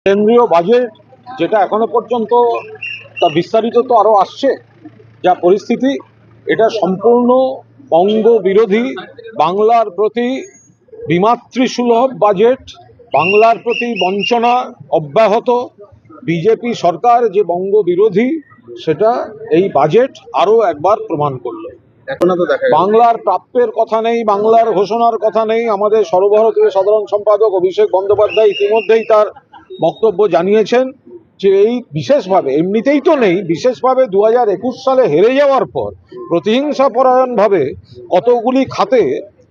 কেন্দ্রীয় বাজেট যেটা এখনো পর্যন্ত তা বিস্তারিত তো আরো আসছে, যা পরিস্থিতি এটা সম্পূর্ণ বঙ্গ বিরোধী, বাংলার প্রতি বিমাতৃসুলভ বাজেট, বাংলার প্রতি বঞ্চনা অব্যাহত। বিজেপি সরকার যে বঙ্গ বিরোধী সেটা এই বাজেট আরো একবার প্রমাণ করলো। এখনো তো দেখা গেল বাংলার প্রাপ্যের কথা নেই, বাংলার ঘোষণার কথা নেই। আমাদের সর্বভারতীয় সাধারণ সম্পাদক অভিষেক বন্দ্যোপাধ্যায় ইতিমধ্যেই তার বক্তব্য জানিয়েছেন যে এই বিশেষভাবে, এমনিতেই তো নেই, বিশেষভাবে 2021 সালে হেরে যাওয়ার পর প্রতিহিংসা পরায়ণভাবে কতগুলি খাতে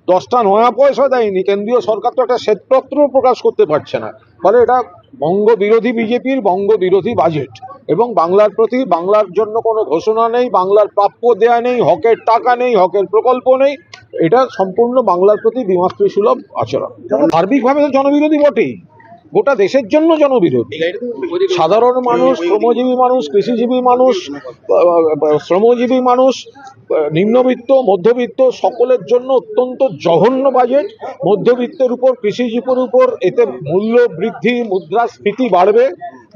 10টা নয়া পয়সা দেয়নি কেন্দ্রীয় সরকার, তো একটা শ্বেতপত্র প্রকাশ করতে পারছে না। ফলে এটা বঙ্গ বিরোধী, বিজেপির বঙ্গ বিরোধী বাজেট, এবং বাংলার প্রতি, বাংলার জন্য কোনো ঘোষণা নেই, বাংলার প্রাপ্য দেয়া নেই, হকের টাকা নেই, হকের প্রকল্প নেই। এটা সম্পূর্ণ বাংলার প্রতি বিমাতৃসুলভ আচরণ। সার্বিকভাবে তো জনবিরোধী বটেই, গোটা দেশের জন্য জনবিরোধী। সাধারণ মানুষ, শ্রমজীবী মানুষ, কৃষিজীবী মানুষ, শ্রমজীবী মানুষ, নিম্নবিত্ত, মধ্যবিত্ত সকলের জন্য অত্যন্ত জঘন্য বাজেট। মধ্যবিত্তের উপর, কৃষিজীবীর উপর এতে মূল্য বৃদ্ধি, মুদ্রাস্ফীতি বাড়বে,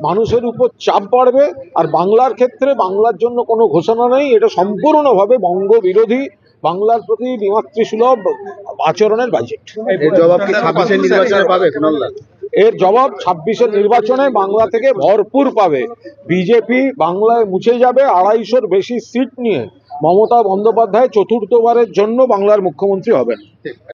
মানুষের উপর চাপ বাড়বে। আর বাংলার ক্ষেত্রে বাংলার জন্য কোনো ঘোষণা নেই। এটা সম্পূর্ণভাবে বঙ্গ বিরোধী, বাংলার প্রতি বিমাতৃসুলভ আচরণের বাজেট। এর জবাব কি 26-এর নির্বাচনে পাবে কুণালদা? এর জবাব 26-এর নির্বাচনে বাংলা থেকে ভরপুর পাবে। বিজেপি বাংলায় মুছে যাবে। 250-র বেশি সিট নিয়ে মমতা বন্দ্যোপাধ্যায় চতুর্থবারের জন্য বাংলার মুখ্যমন্ত্রী হবেন।